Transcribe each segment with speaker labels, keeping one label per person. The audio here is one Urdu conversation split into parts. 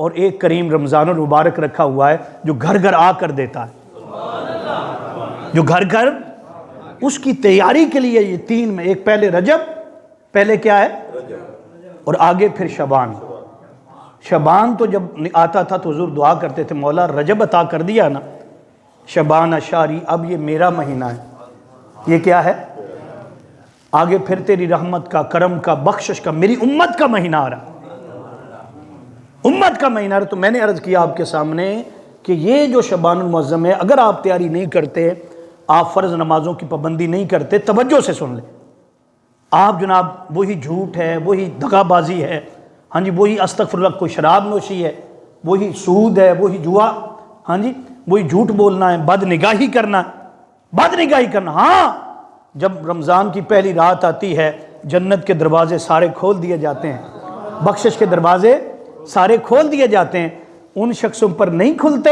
Speaker 1: اور ایک کریم رمضان المبارک رکھا ہوا ہے جو گھر گھر آ کر دیتا ہے، جو گھر گھر، اس کی تیاری کے لیے یہ تین میں، ایک پہلے رجب، پہلے کیا ہے اور آگے پھر شعبان۔ شعبان تو جب آتا تھا تو حضور دعا کرتے تھے مولا رجب عطا کر دیا نا، شعبان اشاری، اب یہ میرا مہینہ ہے، یہ کیا ہے، آگے پھر تیری رحمت کا، کرم کا، بخشش کا، میری امت کا مہینہ آ رہا، امت کا مہینہ آ رہا۔ تو میں نے عرض کیا آپ کے سامنے کہ یہ جو شعبان المعظم ہے، اگر آپ تیاری نہیں کرتے، آپ فرض نمازوں کی پابندی نہیں کرتے، توجہ سے سن لیں، آپ جناب وہی جھوٹ ہے، وہی دغا بازی ہے، ہاں جی وہی استغفراللہ کوئی شراب نوشی ہے، وہی سود ہے، وہی جوا، ہاں جی وہی جھوٹ بولنا ہے، بد نگاہی کرنا ہے، بد نگاہی کرنا۔ ہاں جب رمضان کی پہلی رات آتی ہے جنت کے دروازے سارے کھول دیے جاتے ہیں، بخشش کے دروازے سارے کھول دیے جاتے ہیں، ان شخصوں پر نہیں کھلتے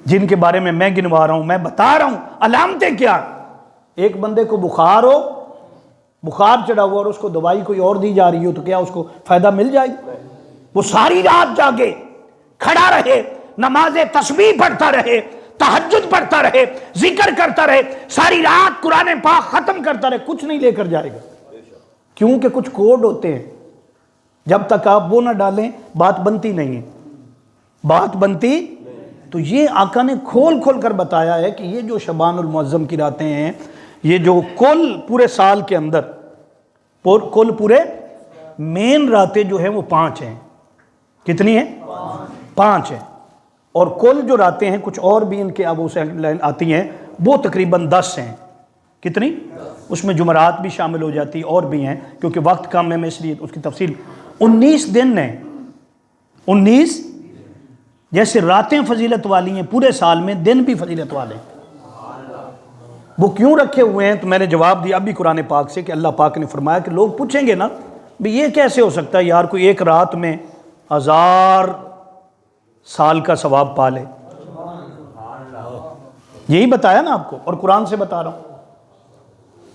Speaker 1: جن کے بارے میں گنوا رہا ہوں، میں بتا رہا ہوں علامتیں کیا۔ ایک بندے کو بخار ہو، بخار چڑھا ہوا اور اس کو دوائی کوئی اور دی جا رہی ہو تو کیا اس کو فائدہ مل جائے گا؟ وہ ساری رات جاگے، کھڑا رہے، نماز تسبیح پڑھتا رہے، تہجد پڑھتا رہے، ذکر کرتا رہے، ساری رات قرآن پاک ختم کرتا رہے، کچھ نہیں لے کر جائے گا، کیونکہ کچھ کوڈ ہوتے ہیں، جب تک آپ وہ نہ ڈالیں بات بنتی نہیں ہے، بات بنتی۔ تو یہ آقا نے کھول کھول کر بتایا ہے کہ یہ جو شعبان المعظم کی راتیں ہیں، یہ جو کل پورے سال کے اندر کل پورے مین راتیں جو ہیں وہ 5 ہیں، کتنی ہیں؟ 5 ہیں، اور کل جو راتیں ہیں کچھ اور بھی ان کے اب اسے آتی ہیں وہ تقریباً 10 ہیں، کتنی؟ اس میں جمعرات بھی شامل ہو جاتی اور بھی ہیں، کیونکہ وقت کم ہے میں اس لیے اس کی تفصیل۔ 19 دن ہیں، 19 جیسے راتیں فضیلت والی ہیں پورے سال میں، دن بھی فضیلت والے ہیں۔ وہ کیوں رکھے ہوئے ہیں؟ تو میں نے جواب دیا اب بھی قرآن پاک سے کہ اللہ پاک نے فرمایا کہ لوگ پوچھیں گے نا بھی یہ کیسے ہو سکتا ہے یار کوئی ایک رات میں 1000 سال کا ثواب پا لے۔ یہی بتایا نا آپ کو، اور قرآن سے بتا رہا ہوں،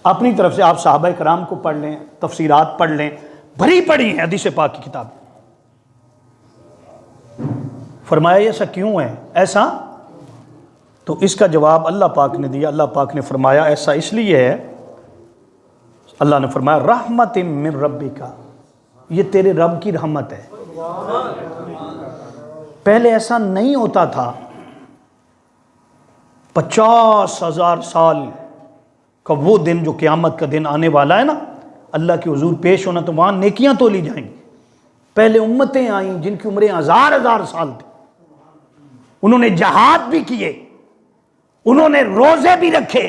Speaker 1: اپنی طرف سے آپ صحابہ کرام کو پڑھ لیں، تفسیرات پڑھ لیں، بھری پڑھی ہیں حدیث پاک کی کتاب۔ فرمایا یہ ایسا کیوں ہے؟ ایسا تو اس کا جواب اللہ پاک نے دیا۔ اللہ پاک نے فرمایا ایسا اس لیے ہے، اللہ نے فرمایا رحمت من ربک، یہ تیرے رب کی رحمت ہے۔ پہلے ایسا نہیں ہوتا تھا، 50,000 سال کا وہ دن جو قیامت کا دن آنے والا ہے نا، اللہ کے حضور پیش ہونا تو وہاں نیکیاں تولی جائیں گی۔ پہلے امتیں آئیں جن کی عمریں 1000 سال تھی، انہوں نے جہاد بھی کیے، انہوں نے روزے بھی رکھے،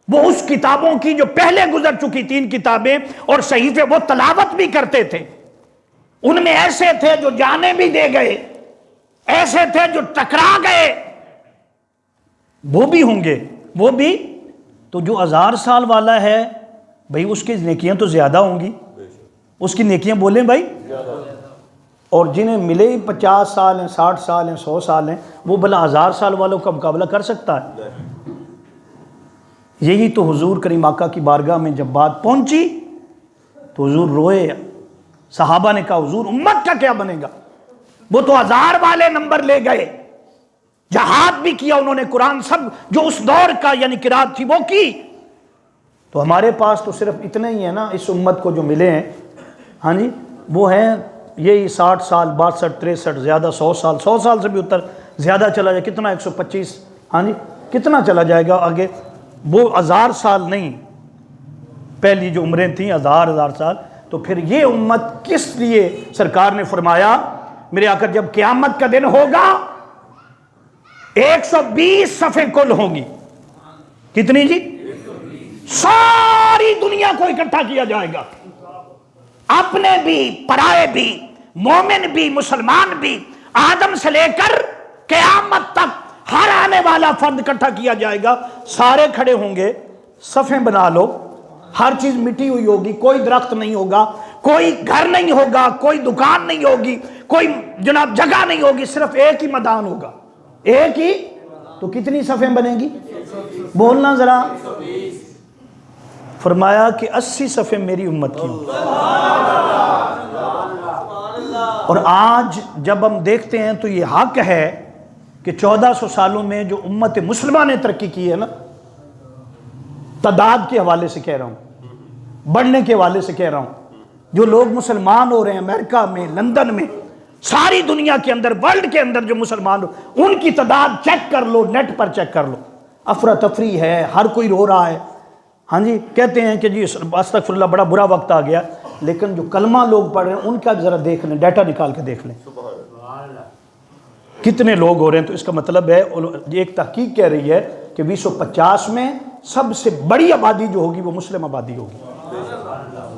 Speaker 1: وہ اس کتابوں کی جو پہلے گزر چکی 3 کتابیں اور صحیفے وہ تلاوت بھی کرتے تھے۔ ان میں ایسے تھے جو جانیں بھی دے گئے، ایسے تھے جو ٹکرا گئے، وہ بھی ہوں گے، وہ بھی۔ تو جو 1000 سال والا ہے بھئی اس کی نیکیاں تو زیادہ ہوں گی، اس کی نیکیاں بولیں بھائی، اور جنہیں ملے 50 سال ہیں، 60 سال ہیں، 100 سال ہیں، وہ بھلا 1000 سال والوں کا مقابلہ کر سکتا ہے؟ یہی تو حضور کریم آقا کی بارگاہ میں جب بات پہنچی تو حضور روئے، صحابہ نے کہا حضور امت کا کیا بنے گا؟ وہ تو 1000 والے نمبر لے گئے، جہاد بھی کیا انہوں نے، قرآن سب جو اس دور کا یعنی قرات تھی وہ کی، تو ہمارے پاس تو صرف اتنے ہی ہے نا اس امت کو جو ملے ہیں، ہاں جی وہ ہیں یہی 60 سال، 62 63 زیادہ 100 سال، 100 سال سے بھی اتر زیادہ چلا جائے، کتنا 125، ہاں جی کتنا چلا جائے گا آگے، وہ 1000 سال نہیں، پہلی جو عمریں تھیں 1000 سال۔ تو پھر یہ امت کس لیے سرکار نے فرمایا میرے آقا جب قیامت کا دن ہوگا 120 صفیں کل ہوں گی، کتنی جی؟ ساری دنیا کو اکٹھا کیا جائے گا، اپنے بھی پرائے بھی، مومن بھی مسلمان بھی، آدم سے لے کر قیامت تک ہر آنے والا فرد اکٹھا کیا جائے گا، سارے کھڑے ہوں گے، صفیں بنا لو، ہر چیز مٹی ہوئی ہوگی، کوئی درخت نہیں ہوگا، کوئی گھر نہیں ہوگا، کوئی دکان نہیں ہوگی، کوئی جناب جگہ نہیں ہوگی، صرف ایک ہی میدان ہوگا، ایک ہی۔ تو کتنی صفیں بنیں گی؟ بولنا ذرا۔ فرمایا کہ 80 صفیں میری امت کی ہوں، اور آج جب ہم دیکھتے ہیں تو یہ حق ہے کہ 1400 سالوں میں جو امت مسلمہ نے ترقی کی ہے نا، تعداد کے حوالے سے کہہ رہا ہوں، بڑھنے کے حوالے سے کہہ رہا ہوں، جو لوگ مسلمان ہو رہے ہیں امریکہ میں، لندن میں، ساری دنیا کے اندر، ورلڈ کے اندر جو مسلمان ہو، ان کی تعداد چیک کر لو، نیٹ پر چیک کر لو، افراتفری ہے، ہر کوئی رو رہا ہے. ہاں جی، کہتے ہیں کہ جی استغفر اللہ بڑا برا وقت آ گیا، لیکن جو کلمہ لوگ پڑھ رہے ہیں ان کا ذرا دیکھ لیں، ڈیٹا نکال کے دیکھ لیں کتنے لوگ ہو رہے ہیں. تو اس کا مطلب ہے، ایک تحقیق کہہ رہی ہے کہ 2050 میں سب سے بڑی آبادی جو ہوگی وہ مسلم آبادی ہوگی،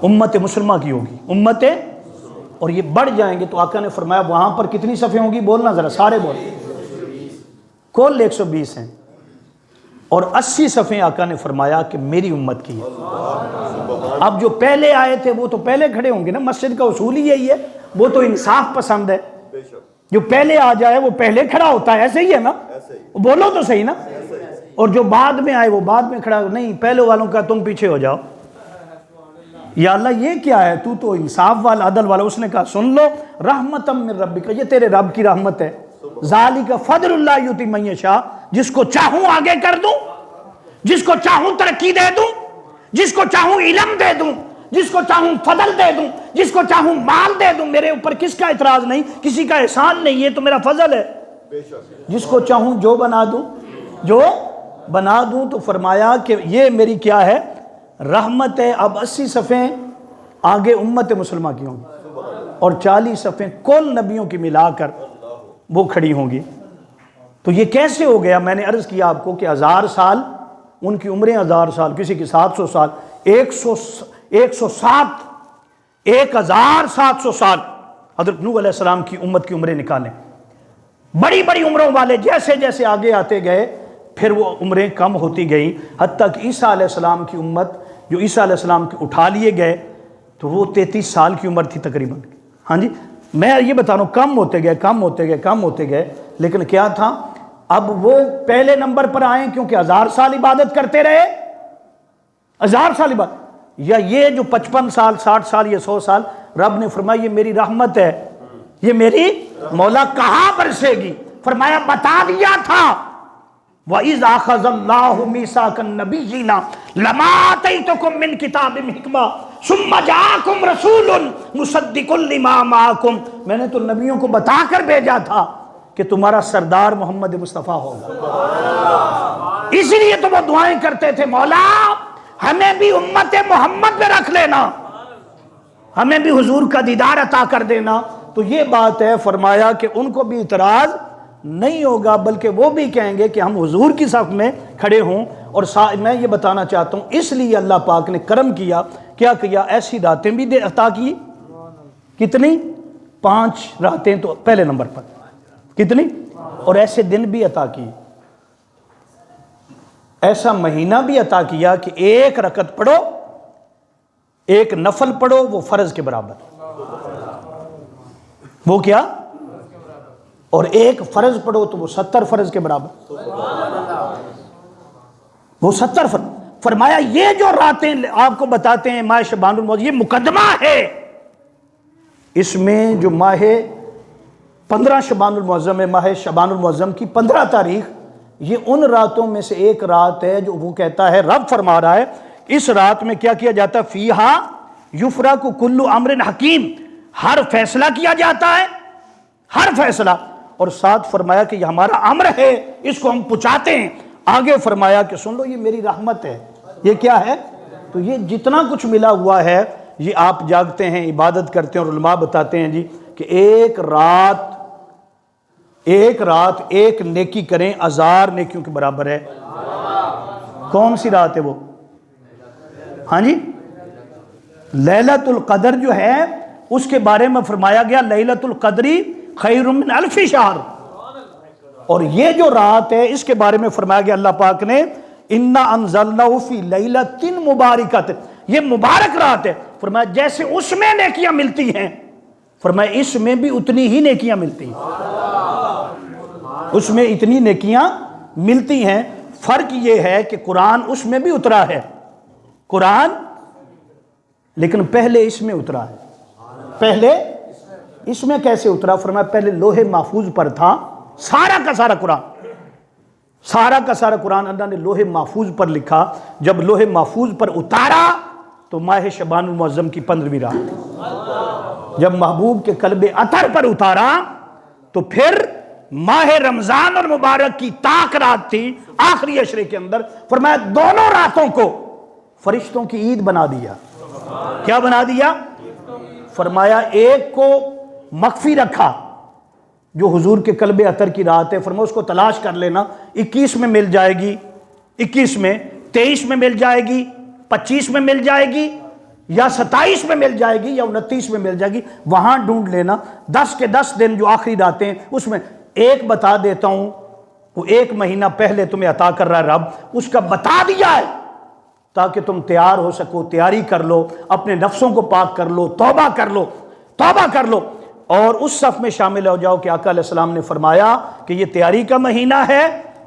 Speaker 1: امت مسلمہ کی ہوگی، امت، اور یہ بڑھ جائیں گے. تو آقا نے فرمایا وہاں پر کتنی صفیں ہوں گی؟ بولنا ذرا، سارے بولیں. کل 120 ہیں، اور 80 صفیں آقا نے فرمایا کہ میری امت کی ہے. اب جو پہلے آئے تھے وہ تو پہلے کھڑے ہوں گے نا، مسجد کا اصول ہی یہی ہے، وہ تو انصاف پسند ہے، جو پہلے آ جائے وہ پہلے کھڑا ہوتا ہے، ایسے ہی ہے نا، بولو تو صحیح نا. اور جو بعد میں آئے وہ بعد میں کھڑا، نہیں پہلے والوں کا تم پیچھے ہو جاؤ. یا اللہ یہ کیا ہے، تو انصاف والا، عدل والا. اس نے کہا سن لو، رحمتم من ربک، یہ تیرے رب کی رحمت ہے. ذالک فضل اللہ یؤتی من یشاء، جس کو چاہوں آگے کر دوں، جس کو چاہوں ترقی دے دوں، جس کو چاہوں علم دے دوں، جس کو چاہوں فضل دے دوں، جس کو چاہوں مال دے دوں. میرے اوپر کس کا اعتراض نہیں، کسی کا احسان نہیں، یہ تو میرا فضل ہے. جس کو چاہوں جو بنا دوں، جو بنا دوں. تو فرمایا کہ یہ میری کیا ہے، رحمت ہے. اب 80 صفیں آگے امت مسلمہ کی ہوں گی، اور 40 صفیں کل نبیوں کی ملا کر وہ کھڑی ہوں گی. تو یہ کیسے ہو گیا؟ میں نے عرض کیا آپ کو کہ 1000 سال، ان کی عمریں 1000 سال، کسی کی 700 سال، 107 1700 سال. حضرت نوح علیہ السلام کی امت کی عمریں نکالیں، بڑی بڑی عمروں والے جیسے جیسے آگے آتے گئے پھر وہ عمریں کم ہوتی گئیں، حتیٰ کہ عیسیٰ علیہ السلام کی امت، جو عیسیٰ علیہ السلام کے اٹھا لیے گئے تو وہ 33 سال کی عمر تھی تقریباً. ہاں جی، میں یہ بتا رہا ہوں کم ہوتے گئے، کم ہوتے گئے، کم ہوتے گئے. لیکن کیا تھا، اب وہ پہلے نمبر پر آئیں کیونکہ 1000 سال عبادت کرتے رہے. 1000 سال عبادت، یا یہ جو 55 سال، 60 سال یا 100 سال، رب نے فرمایا یہ میری رحمت ہے، یہ میری مولا کہاں برسے گی؟ فرمایا بتا دیا تھا، وَإِذْ أَخَذَ اللَّهُ مِيثَاقَ النَّبِيِّينَ لَمَا آتَيْتُكُم مِّن كِتَابٍ وَحِكْمَةٍ ثُمَّ جَاءَكُمْ رَسُولٌ مُصَدِّقٌ لِّمَا مَعَكُمْ. میں نے تو نبیوں کو بتا کر بھیجا تھا کہ تمہارا سردار محمد مصطفیٰ ہوگا. اس لیے تو وہ دعائیں کرتے تھے، مولا ہمیں بھی امت محمد میں رکھ لینا، ہمیں بھی حضور کا دیدار عطا کر دینا. تو یہ بات ہے، فرمایا کہ ان کو بھی اعتراض نہیں ہوگا، بلکہ وہ بھی کہیں گے کہ ہم حضور کی صف میں کھڑے ہوں. اور میں یہ بتانا چاہتا ہوں، اس لیے اللہ پاک نے کرم کیا، کیا کیا، ایسی راتیں بھی عطا کی. کتنی؟ 5 راتیں تو پہلے نمبر پر، کتنی؟ اور ایسے دن بھی عطا کی، ایسا مہینہ بھی عطا کیا کہ 1 رکعت پڑھو، 1 نفل پڑھو، وہ فرض کے برابر. وہ کیا؟ اور 1 فرض پڑھو تو وہ 70 فرض کے برابر، وہ 70 فرض. فرمایا یہ جو راتیں آپ کو بتاتے ہیں ماہ شعبان المعظم، یہ مقدمہ ہے. اس میں جو ماہ 15 شعبان المعظم ہے، ماہ شعبان المعظم کی 15 تاریخ، یہ ان راتوں میں سے ایک رات ہے جو وہ کہتا ہے، رب فرما رہا ہے اس رات میں کیا کیا جاتا ہے، فیہا یفرق کل امر حکیم، ہر فیصلہ کیا جاتا ہے، ہر فیصلہ. اور ساتھ فرمایا کہ یہ ہمارا امر ہے، اس کو ہم پہنچاتے ہیں. آگے فرمایا کہ سن لو یہ میری رحمت ہے. یہ کیا ہے؟ تو یہ جتنا کچھ ملا ہوا ہے، یہ آپ جاگتے ہیں، عبادت کرتے ہیں، اور علماء بتاتے ہیں جی کہ ایک رات 1 نیکی کریں 1000 نیکیوں کے برابر ہے. کون سی رات ہے وہ؟ ہاں جی، لیلۃ القدر جو ہے اس کے بارے میں فرمایا گیا لیلۃ القدری خیر من 1000 شہر. اور یہ جو رات ہے اس کے بارے میں فرمایا گیا اللہ پاک نے، انا انزلناہ فی لیلۃ مبارکۃ، یہ مبارک رات ہے. فرمایا جیسے اس میں نیکیاں ملتی ہیں، فرمایا اس میں بھی اتنی ہی نیکیاں ملتی ہیں، اس میں اتنی نیکیاں ملتی ہیں. فرق یہ ہے کہ قرآن اس میں بھی اترا ہے، قرآن، لیکن پہلے اس میں اترا ہے، پہلے اس میں کیسے اترا؟ فرمایا پہلے لوح محفوظ پر تھا سارا کا سارا قرآن، سارا کا سارا قرآن اللہ نے لوح محفوظ پر لکھا. جب لوح محفوظ پر اتارا تو ماہ شعبان المعظم کی 15ویں رات. جب محبوب کے قلب اطہر پر اتارا تو پھر ماہ رمضان المبارک کی طاق رات تھی آخری عشرے کے اندر. فرمایا دونوں راتوں کو فرشتوں کی عید بنا دیا. کیا بنا دیا؟ فرمایا ایک کو مخفی رکھا جو حضور کے قلب اطہر کی رات ہے، فرمایا اس کو تلاش کر لینا، 21 میں مل جائے گی، 21 میں، 23 میں مل جائے گی، 25 میں مل جائے گی، یا 27 میں مل جائے گی، یا 29 میں مل جائے گی، وہاں ڈھونڈ لینا. 10 کے 10 دن جو آخری راتیں ہیں اس میں ایک بتا دیتا ہوں، وہ 1 مہینہ پہلے تمہیں عطا کر رہا ہے رب، اس کا بتا دیا ہے تاکہ تم تیار ہو سکو، تیاری کر لو، اپنے نفسوں کو پاک کر لو، توبہ کر لو، توبہ کر لو، اور اس صف میں شامل ہو جاؤ کہ آقا علیہ السلام نے فرمایا کہ یہ تیاری کا مہینہ ہے،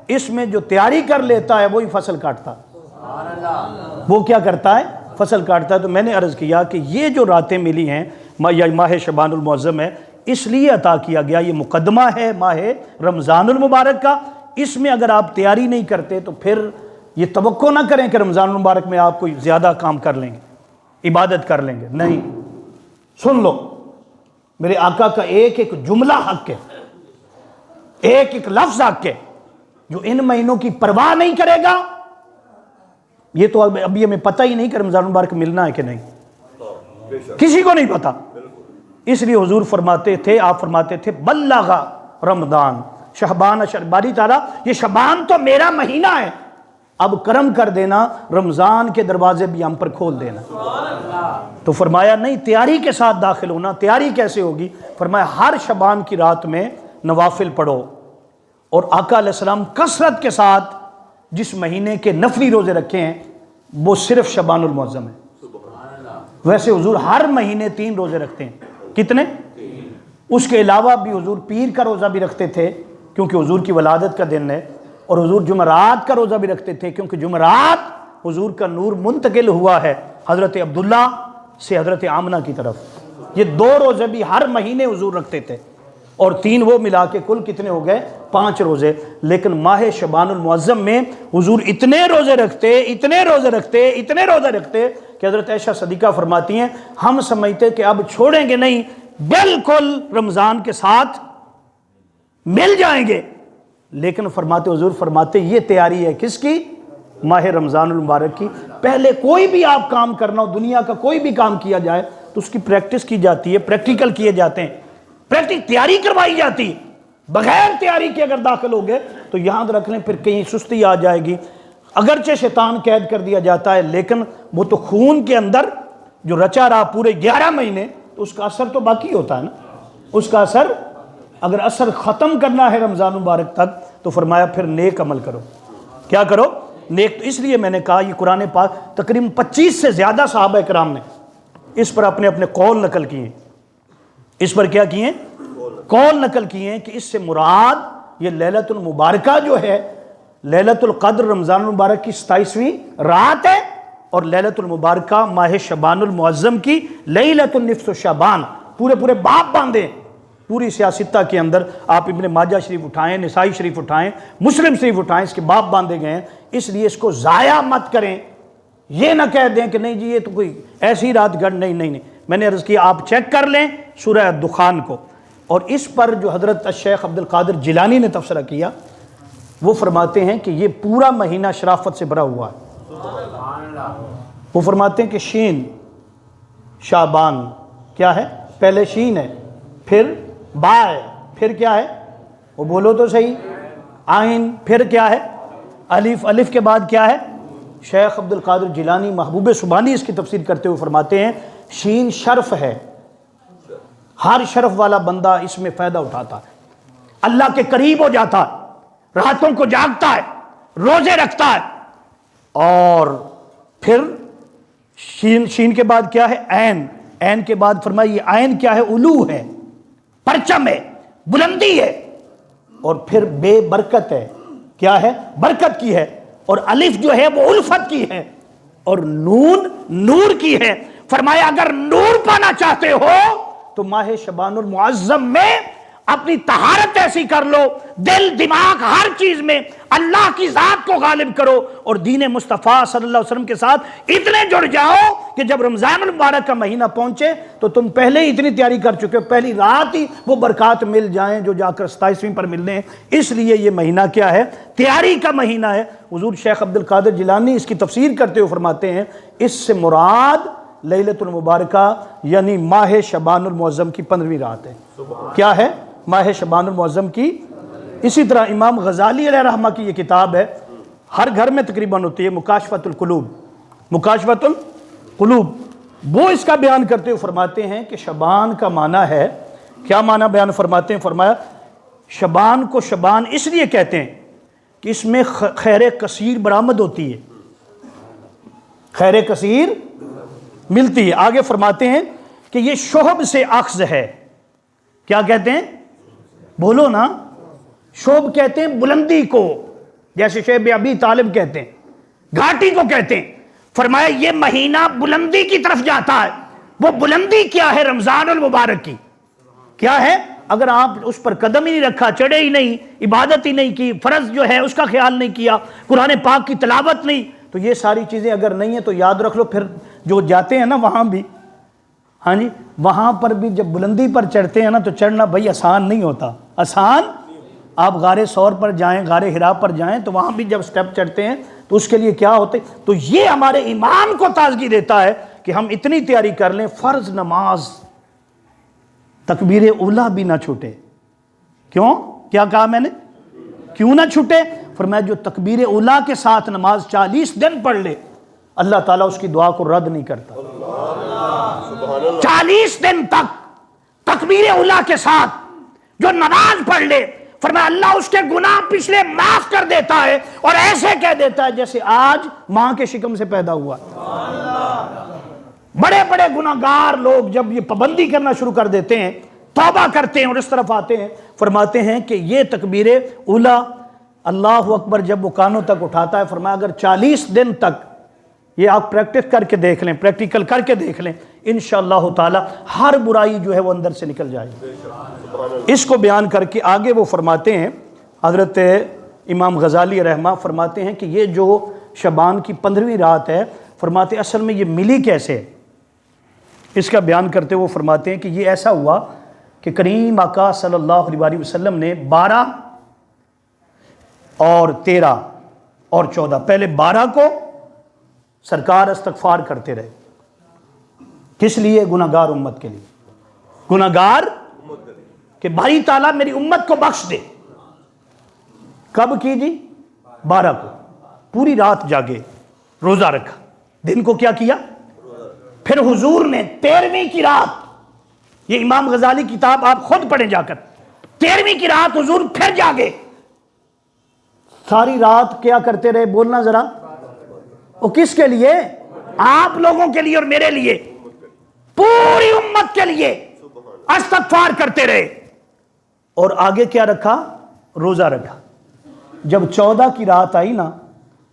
Speaker 1: اس میں جو تیاری کر لیتا ہے وہی فصل کاٹتا ہے. وہ کیا کرتا ہے؟ فصل کاٹتا ہے. تو میں نے عرض کیا کہ یہ جو راتیں ملی ہیں یا ماہ شعبان المعظم ہے، اس لیے عطا کیا گیا، یہ مقدمہ ہے ماہ رمضان المبارک کا. اس میں اگر آپ تیاری نہیں کرتے تو پھر یہ توقع نہ کریں کہ رمضان المبارک میں آپ کوئی زیادہ کام کر لیں گے، عبادت کر لیں گے. نہیں، سن لو، میرے آقا کا ایک ایک جملہ حق ہے، ایک ایک لفظ حق ہے. جو ان مہینوں کی پرواہ نہیں کرے گا، یہ تو ابھی ہمیں پتہ ہی نہیں کہ رمضان المبارک ملنا ہے کہ نہیں، کسی کو نہیں پتا. اس لیے حضور فرماتے تھے، آپ فرماتے تھے بلغ رمضان شعبان باری تعالیٰ، یہ شعبان تو میرا مہینہ ہے، اب کرم کر دینا، رمضان کے دروازے بھی ہم پر کھول دینا. تو فرمایا نہیں، تیاری کے ساتھ داخل ہونا. تیاری کیسے ہوگی؟ فرمایا ہر شعبان کی رات میں نوافل پڑھو. اور آقا علیہ السلام کثرت کے ساتھ جس مہینے کے نفلی روزے رکھے ہیں وہ صرف شعبان المعظم ہے. ویسے حضور ہر مہینے 3 روزے رکھتے ہیں. کتنے؟ اس کے علاوہ بھی حضور پیر کا روزہ بھی رکھتے تھے کیونکہ حضور کی ولادت کا دن ہے، اور حضور جمعرات کا روزہ بھی رکھتے تھے کیونکہ جمعرات حضور کا نور منتقل ہوا ہے حضرت عبداللہ سے حضرت آمنہ کی طرف. یہ 2 روزے بھی ہر مہینے حضور رکھتے تھے، اور 3 وہ ملا کے کل کتنے ہو گئے؟ 5 روزے. لیکن ماہ شعبان المعظم میں حضور اتنے روزے رکھتے، اتنے روزے رکھتے، اتنے روزے رکھتے کہ حضرت عائشہ صدیقہ فرماتی ہیں ہم سمجھتے کہ اب چھوڑیں گے نہیں، بالکل رمضان کے ساتھ مل جائیں گے. لیکن فرماتے حضور فرماتے یہ تیاری ہے کس کی؟ ماہ رمضان المبارک کی. پہلے کوئی بھی آپ کام کرنا ہو، دنیا کا کوئی بھی کام کیا جائے تو اس کی پریکٹس کی جاتی ہے، پریکٹیکل کیے جاتے ہیں، تیاری کروائی جاتی. بغیر تیاری کے اگر داخل ہو گئے تو یاد رکھ لیں پھر کہیں سستی آ جائے گی. اگرچہ شیطان قید کر دیا جاتا ہے لیکن وہ تو خون کے اندر جو رچا رہا پورے 11 مہینے، تو اس کا اثر تو باقی ہوتا ہے نا. اس کا اثر اگر اثر ختم کرنا ہے رمضان مبارک تک تو فرمایا پھر نیک عمل کرو. کیا کرو؟ نیک. تو اس لیے میں نے کہا یہ قرآن پاک تقریباً 25 سے زیادہ صحابہ کرام نے اس پر اپنے اپنے قول نقل کیے ہیں. اس پر کیا کیے ہیں؟ قول نقل کیے ہیں کہ اس سے مراد یہ لیلۃ المبارکہ جو ہے، لیلۃ القدر رمضان المبارک کی 27ویں رات ہے، اور لیلۃ المبارکہ ماہ شعبان المعظم کی لیلۃ النصف شعبان. پورے باب باندھے پوری سیاستہ کے اندر. آپ ابن ماجہ شریف اٹھائیں، نسائی شریف اٹھائیں، مسلم شریف اٹھائیں، اس کے باب باندھے گئے ہیں. اس لیے اس کو ضائع مت کریں. یہ نہ کہہ دیں کہ نہیں جی یہ تو کوئی ایسی رات گھڑ، نہیں. میں نے عرض کیا آپ چیک کر لیں سورہ دخان کو. اور اس پر جو حضرت الشیخ عبد القادر جیلانی نے تبصرہ کیا وہ فرماتے ہیں کہ یہ پورا مہینہ شرافت سے بھرا ہوا ہے. وہ فرماتے ہیں کہ شین شعبان کیا ہے؟ پہلے شین ہے، پھر با ہے، پھر کیا ہے؟ وہ بولو تو صحیح. آئین، پھر کیا ہے؟ الف. الف کے بعد کیا ہے؟ شیخ عبد القادر جیلانی محبوب سبحانی اس کی تفسیر کرتے ہوئے فرماتے ہیں شین شرف ہے، ہر شرف والا بندہ اس میں فائدہ اٹھاتا ہے، اللہ کے قریب ہو جاتا ہے، راتوں کو جاگتا ہے، روزے رکھتا ہے. اور پھر شین کے بعد کیا ہے؟ عین. عین کے بعد فرمایا یہ عین کیا ہے؟ علو ہے، پرچم ہے، بلندی ہے. اور پھر بے برکت ہے، کیا ہے؟ برکت کی ہے. اور الف جو ہے وہ الفت کی ہے، اور نون نور کی ہے. فرمایا اگر نور پانا چاہتے ہو تو ماہ شعبان المعظم میں اپنی طہارت ایسی کر لو، دل دماغ ہر چیز میں اللہ کی ذات کو غالب کرو، اور دین مصطفیٰ صلی اللہ علیہ وسلم کے ساتھ اتنے جڑ جاؤ کہ جب رمضان المبارک کا مہینہ پہنچے تو تم پہلے ہی اتنی تیاری کر چکے ہو، پہلی رات ہی وہ برکات مل جائیں جو جا کر 27ویں پر ملنے ہیں۔ اس لیے یہ مہینہ کیا ہے؟ تیاری کا مہینہ ہے۔ حضور شیخ عبد القادر جیلانی اس کی تفسیر کرتے ہوئے فرماتے ہیں اس سے مراد لیلۃ المبارکہ یعنی ماہ شعبان المعظم کی 15ویں رات ہے۔ کیا ہے؟ ماہ شعبان المعظم کی۔ اسی طرح امام غزالی علیہ رحمہ کی یہ کتاب ہے، ہر گھر میں تقریباً ہوتی ہے، مکاشفۃ القلوب، مکاشفۃ القلوب۔ وہ اس کا بیان کرتے ہوئے فرماتے ہیں کہ شعبان کا معنی ہے، کیا معنی بیان فرماتے ہیں؟ فرمایا شعبان کو شعبان اس لیے کہتے ہیں کہ اس میں خیر کثیر برآمد ہوتی ہے، خیر کثیر ملتی ہے۔ آگے فرماتے ہیں کہ یہ شہب سے اخذ ہے۔ کیا کہتے ہیں؟ بولو نا۔ شعب کہتے ہیں بلندی کو، جیسے شیخ ابی طالب کہتے ہیں، گھاٹی کو کہتے ہیں۔ فرمایا یہ مہینہ بلندی کی طرف جاتا ہے۔ وہ بلندی کیا ہے؟ رمضان المبارک کی کیا ہے؟ اگر آپ اس پر قدم ہی نہیں رکھا، چڑھے ہی نہیں، عبادت ہی نہیں کی، فرض جو ہے اس کا خیال نہیں کیا، قرآن پاک کی تلاوت نہیں، تو یہ ساری چیزیں اگر نہیں ہیں تو یاد رکھ لو پھر جو جاتے ہیں نا وہاں بھی، ہاں جی، وہاں پر بھی جب بلندی پر چڑھتے ہیں نا تو چڑھنا بھائی آسان نہیں ہوتا۔ آسان، آپ غار ثور پر جائیں، غار حرا پر جائیں تو وہاں بھی جب سٹیپ چڑھتے ہیں تو اس کے لیے کیا ہوتے؟ تو یہ ہمارے ایمان کو تازگی دیتا ہے کہ ہم اتنی تیاری کر لیں، فرض نماز تکبیر اولیٰ بھی نہ چھوٹے۔ کیوں؟ کیا کہا میں نے؟ کیوں نہ چھوٹے؟ فرمایا جو تکبیر اولیٰ کے ساتھ نماز 40 دن پڑھ لے اللہ تعالیٰ اس کی دعا کو رد نہیں کرتا۔ 40 دن تک تکبیر اولیٰ کے ساتھ جو نماز پڑھ لے، فرمایا اللہ اس کے گناہ پچھلے معاف کر دیتا ہے، اور ایسے کہہ دیتا ہے جیسے آج ماں کے شکم سے پیدا ہوا۔ بڑے بڑے گناہگار لوگ جب یہ پابندی کرنا شروع کر دیتے ہیں، توبہ کرتے ہیں اور اس طرف آتے ہیں، فرماتے ہیں کہ یہ تکبیر اولیٰ اللہ اکبر جب وہ کانوں تک اٹھاتا ہے، فرمایا اگر 40 دن تک یہ آپ پریکٹس کر کے دیکھ لیں، پریکٹیکل کر کے دیکھ لیں، انشاءاللہ تعالی ہر برائی جو ہے وہ اندر سے نکل جائے گی۔ اس کو بیان کر کے آگے وہ فرماتے ہیں، حضرت امام غزالی رحمہ فرماتے ہیں کہ یہ جو شعبان کی 15ویں رات ہے، فرماتے اصل میں یہ ملی کیسے ہے؟ اس کا بیان کرتے وہ فرماتے ہیں کہ یہ ایسا ہوا کہ کریم آقا صلی اللہ علیہ وسلم نے 12 اور 13 اور 14، پہلے 12 کو سرکار استغفار کرتے رہے، کس لیے؟ گناہگار امت کے لیے، گناہگار کہ باری تعالیٰ میری امت کو بخش دے۔ کب کی جی؟ 12 کو، پوری رات جاگے، روزہ رکھا، دن کو کیا کیا؟ پھر حضور نے 13ویں کی رات، یہ امام غزالی کتاب آپ خود پڑھیں جا کر، 13ویں کی رات حضور پھر جاگے، ساری رات کیا کرتے رہے؟ بولنا ذرا، وہ کس کے لیے؟ آپ لوگوں کے لیے اور میرے لیے، پوری امت کے لیے استغفار کرتے رہے۔ اور آگے کیا رکھا؟ روزہ رکھا۔ جب 14 کی رات آئی نا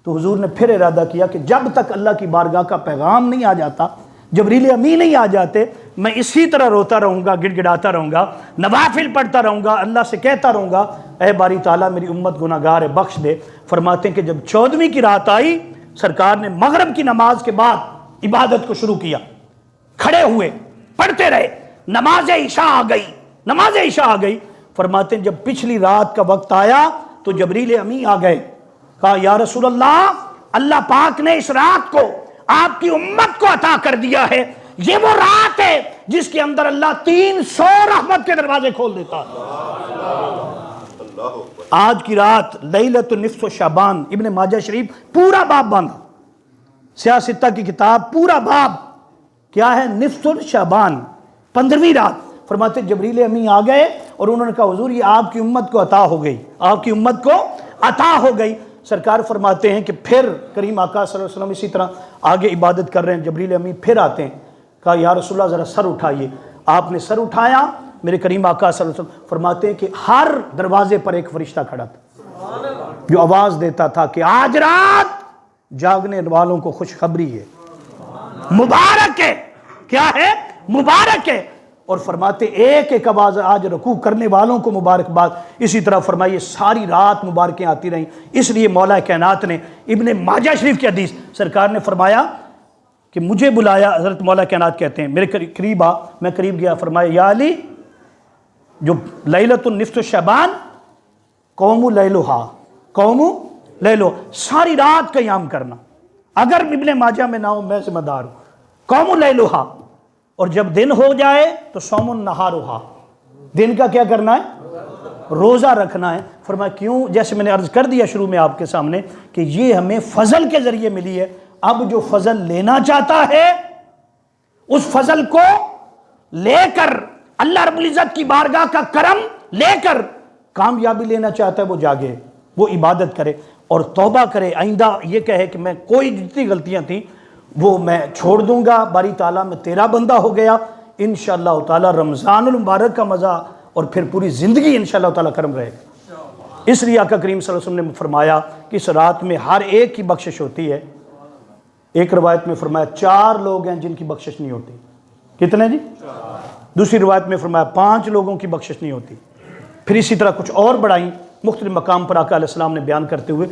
Speaker 1: تو حضور نے پھر ارادہ کیا کہ جب تک اللہ کی بارگاہ کا پیغام نہیں آ جاتا، جبریل امین نہیں آ جاتے، میں اسی طرح روتا رہوں گا، گڑ گڑاتا رہوں گا، نوافل پڑھتا رہوں گا، اللہ سے کہتا رہوں گا اے باری تعالیٰ میری امت گناہگار ہے، بخش دے۔ فرماتے ہیں کہ جب 14ویں کی رات آئی، سرکار نے مغرب کی نماز کے بعد عبادت کو شروع کیا، کھڑے ہوئے پڑھتے رہے، نماز عشاء آ گئی، نماز عشاء آ گئی۔ فرماتے ہیں جب پچھلی رات کا وقت آیا تو جبریل امی آ گئے، کہا یا رسول اللہ، اللہ پاک نے اس رات کو آپ کی امت کو عطا کر دیا ہے، یہ وہ رات ہے جس کے اندر اللہ 300 رحمت کے دروازے کھول دیتا ہے۔ آج کی رات لیلۃ نصف شعبان، ابن ماجہ شریف پورا باب باندھا، سیاستہ کی کتاب پورا باب کیا ہے؟ نصف شعبان، 15ویں رات۔ فرماتے جبریل امی آ گئے اور انہوں نے کہا حضور یہ آپ کی امت کو عطا ہو گئی، آپ کی امت کو عطا ہو گئی۔ سرکار فرماتے ہیں کہ پھر کریم آقا صلی اللہ علیہ وسلم اسی طرح آگے عبادت کر رہے ہیں، جبریل امی پھر آتے ہیں، کہا یا رسول اللہ ذرا سر اٹھائیے۔ آپ نے سر اٹھایا، میرے کریم آقا صلی اللہ علیہ وسلم فرماتے ہیں کہ ہر دروازے پر ایک فرشتہ کھڑا تھا جو آواز دیتا تھا کہ آج رات جاگنے والوں کو خوشخبری ہے، مبارک ہے۔ کیا ہے؟ مبارک ہے۔ اور فرماتے ایک ایک آواز آج رکوع کرنے والوں کو مبارکباد. اسی طرح فرمائیے ساری رات مبارکیں آتی رہیں. اس لیے مولا کائنات نے ابن ماجہ شریف کی حدیث سرکار نے فرمایا کہ مجھے بلایا. حضرت مولا کائنات کہتے ہیں میرے قریب آ, میں قریب گیا, فرمایا یا علی جو لیلۃ النصف شعبان قوم لیلھا, قوم لیلھا, ساری رات قیام کرنا, اگر ابن ماجہ میں نہ ہو میں ذمہ دار ہوں, قوم لیلھا. اور جب دن ہو جائے تو صوم النہارھا, دن کا کیا کرنا ہے, روزہ رکھنا ہے. فرمایا کیوں؟ جیسے میں نے عرض کر دیا شروع میں آپ کے سامنے کہ یہ ہمیں فضل کے ذریعے ملی ہے. اب جو فضل لینا چاہتا ہے اس فضل کو لے کر, اللہ رب العزت کی بارگاہ کا کرم لے کر کامیابی لینا چاہتا ہے, وہ جاگے, وہ عبادت کرے اور توبہ کرے. آئندہ یہ کہے کہ میں کوئی جتنی غلطیاں تھیں وہ میں چھوڑ دوں گا, باری تعالیٰ میں تیرا بندہ ہو گیا. انشاءاللہ تعالیٰ رمضان المبارک کا مزہ اور پھر پوری زندگی انشاءاللہ تعالیٰ کرم رہے گا. اس لیے آقا کریم صلی اللہ علیہ وسلم نے فرمایا کہ اس رات میں ہر ایک کی بخشش ہوتی ہے. ایک روایت میں فرمایا 4 لوگ ہیں جن کی بخشش نہیں ہوتی. کتنے جی؟ دوسری روایت میں فرمایا 5 لوگوں کی بخشش نہیں ہوتی. پھر اسی طرح کچھ اور بڑھائیں مختلف مقام پر آقا علیہ السلام نے بیان کرتے ہوئے.